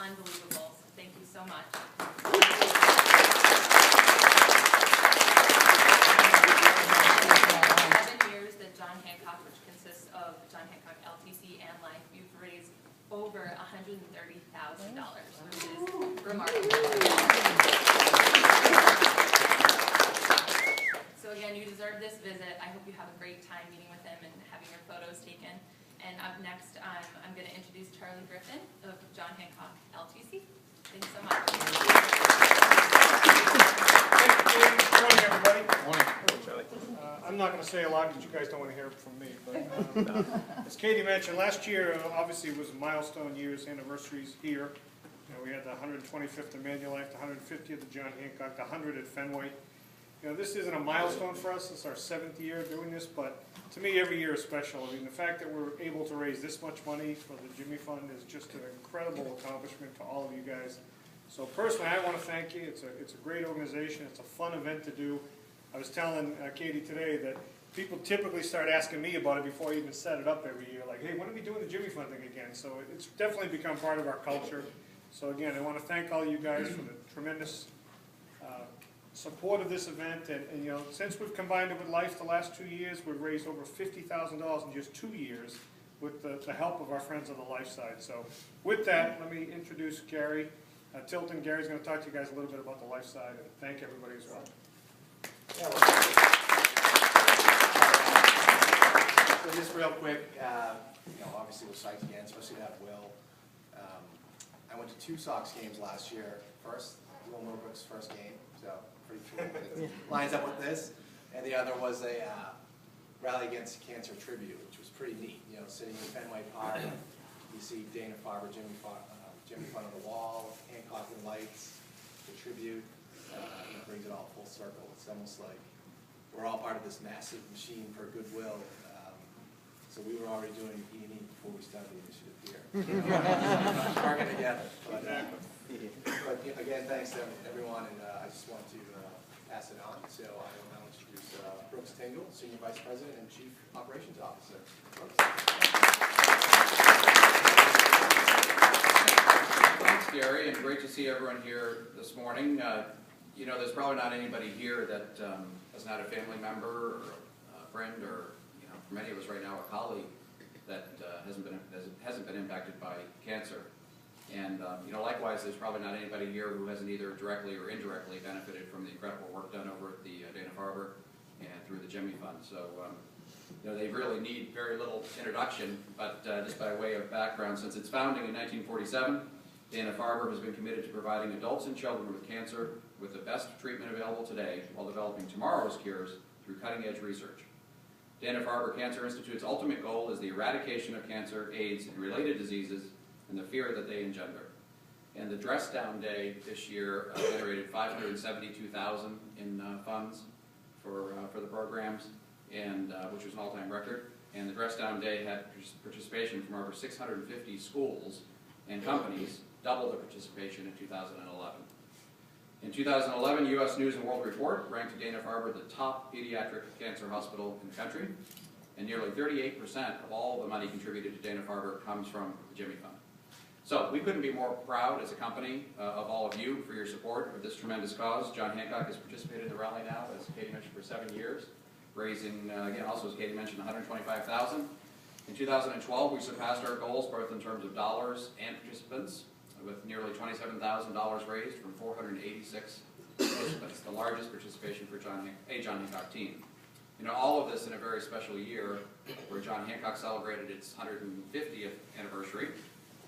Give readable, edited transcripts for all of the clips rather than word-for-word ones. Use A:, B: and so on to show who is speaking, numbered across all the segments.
A: unbelievable. So thank you so much. 7 years that John Hancock, which consists of John Hancock LTC and Life, you've raised over $130,000, which is remarkable. So again, you deserve this visit. I hope you have a great time meeting with him and having your photos taken. And up next, I'm going to introduce Charlie Griffin of John Hancock LTC. Thanks so much.
B: Good morning, everybody.
C: Good morning. Charlie.
B: I'm not going to say a lot because you guys don't want to hear it from me. But as Katie mentioned, last year obviously was milestone years, anniversaries here. You know, we had the 125th of Manulife, the 150th of John Hancock, the 100 at Fenway. You know, this isn't a milestone for us. It's our 7th year doing this, but to me, every year is special. I mean, the fact that we're able to raise this much money for the Jimmy Fund is just an incredible accomplishment to all of you guys. So personally, I want to thank you. It's a great organization. It's a fun event to do. I was telling Katie today that people typically start asking me about it before I even set it up every year. Like, hey, when are we doing the Jimmy Fund thing again? So it's definitely become part of our culture. So again, I want to thank all you guys for the tremendous support of this event. And you know, since we've combined it with Life the last 2 years, we've raised over $50,000 in just 2 years with the help of our friends on the Life side. So with that, let me introduce Gary Tilton. Gary's going to talk to you guys a little bit about the Life side and thank everybody as well.
D: So just real quick, you know, obviously we're psyched again, especially to have Will. I went to 2 Sox games last year. First, Will Middlebrook's first game, so pretty cool. It lines up with this. And the other was a Rally Against Cancer tribute, which was pretty neat. You know, sitting in Fenway Park, you see Dana-Farber, Jimmy Fund on the wall, Hancock and lights, the tribute. It brings it all full circle. It's almost like we're all part of this massive machine for goodwill. So we were already doing E&E before we started the initiative here. Working together. But again, thanks to everyone, and I just want to pass it on. So I will now introduce Brooks Tingle, Senior Vice President and Chief Operations Officer. Brooks.
C: Thanks, Gary, and great to see everyone here this morning. You know, there's probably not anybody here that is not a family member or a friend or, you know, for many of us right now, a colleague that hasn't been impacted by cancer. And you know, likewise, there's probably not anybody here who hasn't either directly or indirectly benefited from the incredible work done over at the Dana-Farber and through the Jimmy Fund. So you know, they really need very little introduction, but just by way of background, since its founding in 1947, Dana-Farber has been committed to providing adults and children with cancer with the best treatment available today while developing tomorrow's cures through cutting-edge research. Dana-Farber Cancer Institute's ultimate goal is the eradication of cancer, AIDS, and related diseases and the fear that they engender. And the Dress Down Day this year generated $572,000 in funds for the programs, and which was an all-time record. And the Dress Down Day had participation from over 650 schools and companies, double the participation in 2011. In 2011, U.S. News & World Report ranked Dana-Farber the top pediatric cancer hospital in the country, and nearly 38% of all the money contributed to Dana-Farber comes from the Jimmy Fund. So we couldn't be more proud as a company of all of you for your support of this tremendous cause. John Hancock has participated in the rally now, as Katie mentioned, for 7 years, raising, again, also as Katie mentioned, $125,000. In 2012, we surpassed our goals both in terms of dollars and participants, with nearly $27,000 raised from 486 participants, the largest participation for a John Hancock team. You know, all of this in a very special year where John Hancock celebrated its 150th anniversary,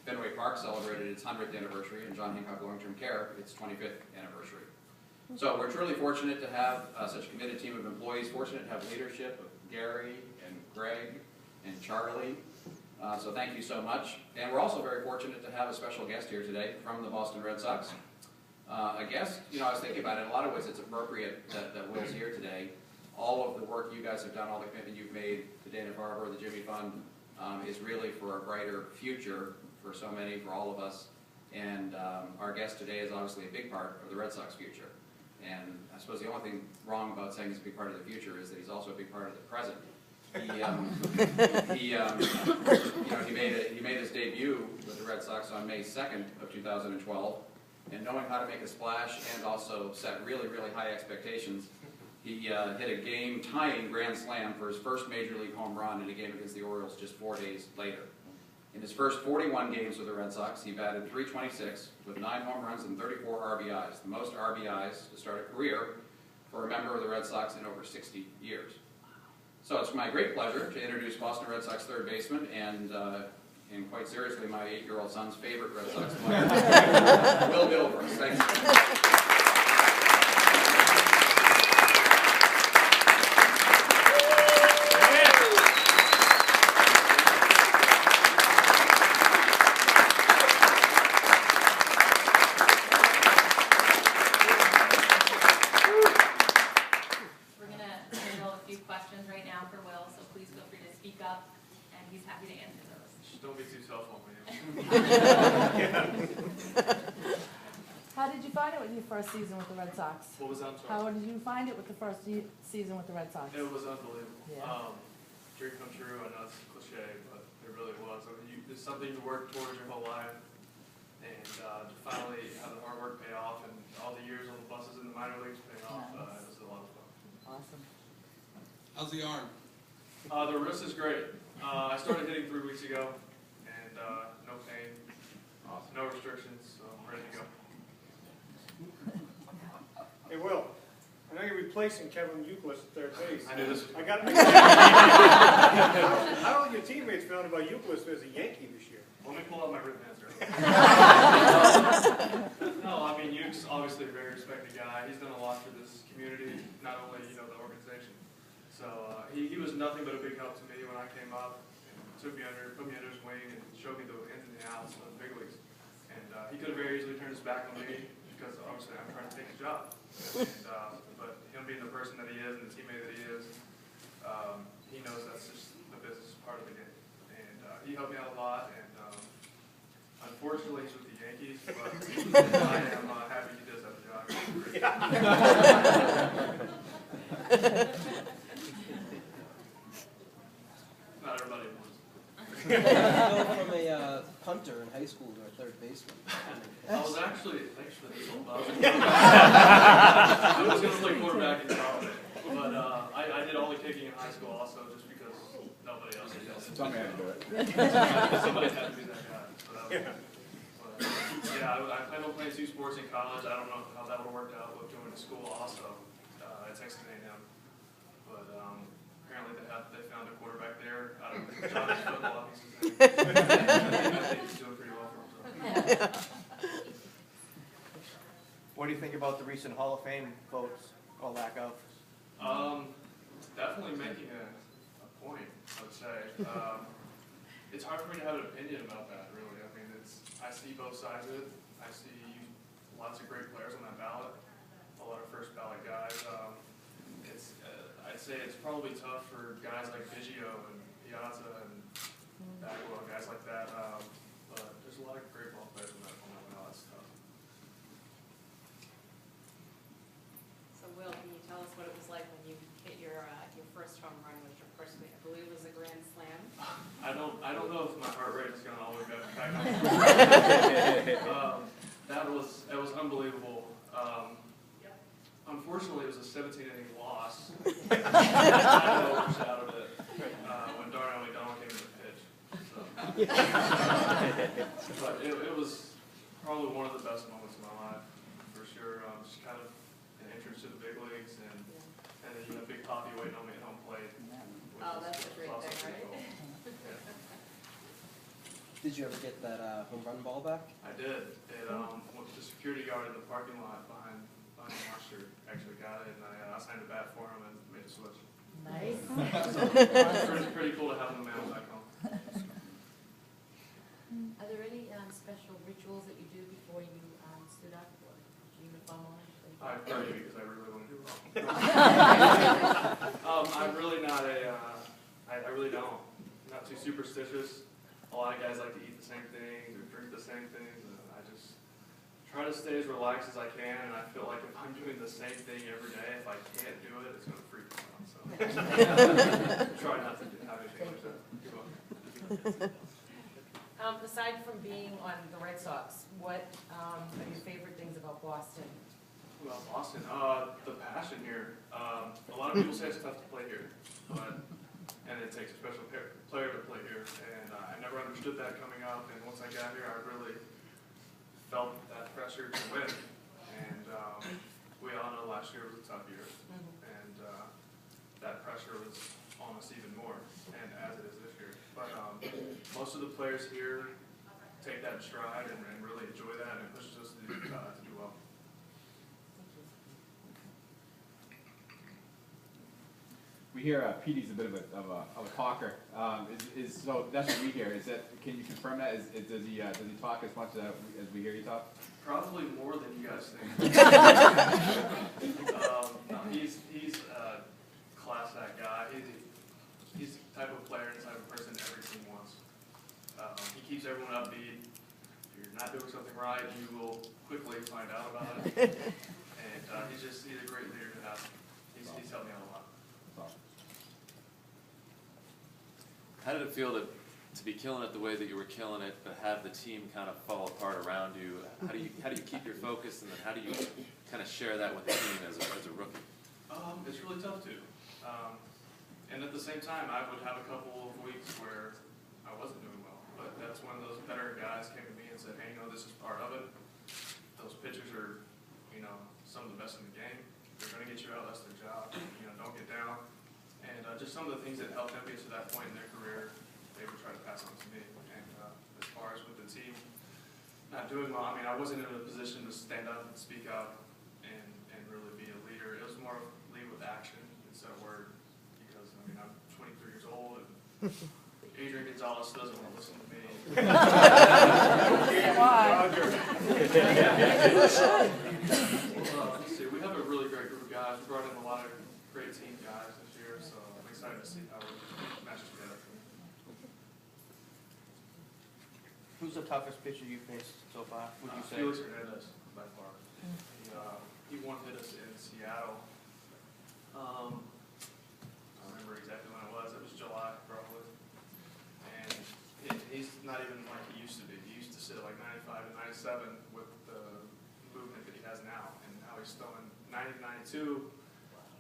C: Fenway Park celebrated its 100th anniversary, and John Hancock Long-Term Care its 25th anniversary. So we're truly fortunate to have such a committed team of employees, fortunate to have leadership of Gary and Greg and Charlie. So thank you so much. And we're also very fortunate to have a special guest here today from the Boston Red Sox. A guest, you know, I was thinking about it, in a lot of ways it's appropriate that Will's here today. All of the work you guys have done, all the commitment you've made to Dana-Farber, the Jimmy Fund, is really for a brighter future for so many, for all of us. And our guest today is obviously a big part of the Red Sox future. And I suppose the only thing wrong about saying he's a big part of the future is that he's also a big part of the present. He made his debut with the Red Sox on May 2nd of 2012, and knowing how to make a splash and also set really, really high expectations, he hit a game-tying grand slam for his first major league home run in a game against the Orioles just 4 days later. In his first 41 games with the Red Sox, he batted .326 with 9 home runs and 34 RBIs, the most RBIs to start a career for a member of the Red Sox in over 60 years. So it's my great pleasure to introduce Boston Red Sox third baseman and quite seriously, my 8-year-old son's favorite Red Sox player, Will Middlebrook. Thanks.
A: Questions right now for Will, so please feel free to speak up, and he's happy to answer those.
E: Just don't be too cell phone, man.
F: How did you find it with your first season with the Red Sox?
E: What was that? I'm sorry.
F: How did you find it with the first season with the Red Sox?
E: It was unbelievable.
F: Yeah.
E: Dream come true. I know it's cliche, but it really was. I mean, it's something you work towards your whole life, and to finally have the hard work pay off, and all the years on the buses in the minor leagues paying off,
F: Nice.
E: it was a lot of fun.
F: Awesome.
G: How's the arm?
E: The wrist is great. I started hitting 3 weeks ago, and no pain, no restrictions, so I'm ready to go.
B: Hey, Will, I know you're replacing Kevin Youkilis at third base.
E: I knew this was
B: I got How are your teammates feeling about Youkilis as a Yankee this year?
E: Let me pull out my written answer. No, I mean, Yuke's obviously a very respected guy. He's done a lot for this community, not only, the organization. So he was nothing but a big help to me when I came up, and put me under his wing, and showed me the ins and outs of the big leagues. And he could have very easily turned his back on me because obviously I'm trying to take his job. And, but him being the person that he is and the teammate that he is, he knows that's just the business part of the game. And he helped me out a lot. And unfortunately, he's with the Yankees, but I am happy he does have a job. Not everybody wants.
H: Go from a punter in high school to a third baseman.
E: I was actually, thanks for this one, Bob. I was going to play quarterback in college, but I did all the kicking in high school also, just because nobody else did.
D: Tell me how to do it.
E: Somebody had to be that guy. So that was, but, I planned on playing 2 sports in college. I don't know how that would have worked out with doing school also at Texas A&M. But apparently they found a quarterback there. I don't think John's football. I think he's doing pretty well for himself.
I: What do you think about the recent Hall of Fame votes, or lack of?
E: Definitely making a point, I would say. It's hard for me to have an opinion about that, really. I mean, I see both sides of it. I see lots of great players on that ballot, a lot of first ballot guys. I'd say it's probably tough for guys like Biggio and Piazza and Bagwell, guys like that. But there's a lot of great ball players on that ballot. That's tough.
J: So Will, can you tell us what it was like when you hit your first home run, which of course I believe was a grand slam?
E: I don't know if my heart rate is going all the way back up. It was unbelievable. Unfortunately, it was a 17-inning loss. I overshadowed it when Darnell McDonald came in the pitch. So. But it was probably one of the best moments of my life, for sure. Just kind of an entrance to the big leagues, and then Big Poppy waiting on me at home plate.
J: Oh, that's a great thing, right?
E: Cool. Yeah.
H: Did you ever get that home run ball back?
E: I did. With the security guard in the parking lot behind Monster actually got it, and I signed a bat for him and made a switch.
F: Nice.
E: It's pretty cool to have the mail back home.
J: Are there any special rituals that you do before you stood up or uniform on?
E: I pray because I really want to do well. I'm really not I really don't. I'm not too superstitious. A lot of guys like to eat the same things or drink the same things. I just try to stay as relaxed as I can, and I feel like if I'm doing the same thing every day, if I can't do it, it's going to freak me out. So Try not to have anything like that. You're welcome.
F: Aside from being on the Red Sox, what are your favorite things about Boston?
E: Well, Boston, the passion here. A lot of people say it's tough to play here, and it takes a special player to play here. And I never understood that coming up. And once I got here, I really felt that pressure to win. And we all know last year was a tough year, and that pressure was on us even more, and as it is this year. But most of the players here take that in stride and really enjoy that, and it pushes us to do well.
K: We hear Petey's a bit of a talker. So that's what we hear. Is that? Can you confirm that? Does he talk as much as we hear you talk?
E: Probably more than you guys think. No, he's a class act guy. He's the type of player and the type of person every team wants. He keeps everyone upbeat. If you're not doing something right, you will quickly find out about it. And he's a great leader to have. He's helped me out a lot.
L: How did it feel to be killing it the way that you were killing it, but have the team kind of fall apart around you? How do you keep your focus, and then how do you kind of share that with the team as a rookie?
E: It's really tough to. And at the same time, I would have a couple of weeks where I wasn't doing well. But that's when those veteran guys came to me and said, hey, this is part of it. Those pitchers are, some of the best in the game. They're going to get you out. That's their job. Don't get down. And just some of the things that helped them get to that point in their career, they would try to pass on to me. And as far as with the team not doing well, I wasn't in a position to stand up and speak up and really be a leader. It was more of lead with action instead of word. Because, I'm 23 years old, and Adrian Gonzalez doesn't want to listen to me. Let's see, we have a really great group of guys. We brought in a lot of great team guys this year, so I'm excited to see how we match together.
I: Who's the toughest pitcher you faced so far, would you say?
E: Felix Hernandez, by far. He one-hit us in Seattle. I don't remember exactly when it was. It was July, probably. And he's not even like he used to be. He used to sit at like 95 and 97 with the movement that he has now. And now he's throwing 90 to 92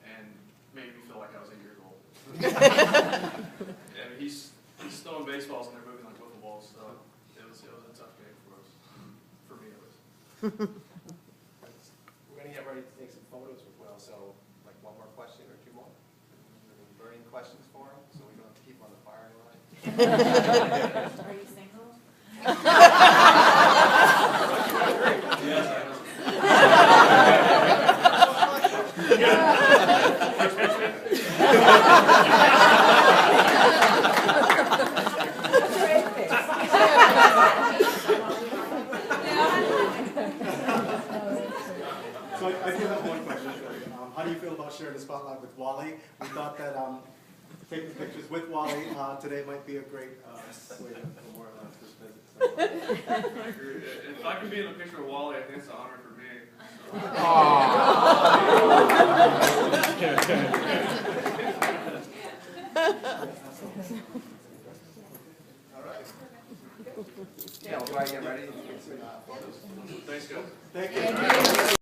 E: and made me feel like I was 8 years old. And he's throwing baseballs and they're moving like wiffle balls. So it was a tough game for us. For me, at least.
D: We're gonna get ready to take some photos with Will, so like one more question or two more? Any burning questions for him, so we don't have to keep him on the firing line?
F: Are you single?
E: Yes, I know.
D: So I do have one question for you. How do you feel about sharing the spotlight with Wally? We thought that taking pictures with Wally today might be a great way to memorialize this visit. So.
E: I agree. If I could be in a picture of Wally, I think it's an honor for me.
D: All right. Yeah, we'll go ahead and get ready.
E: Thanks, guys.
D: Thank you.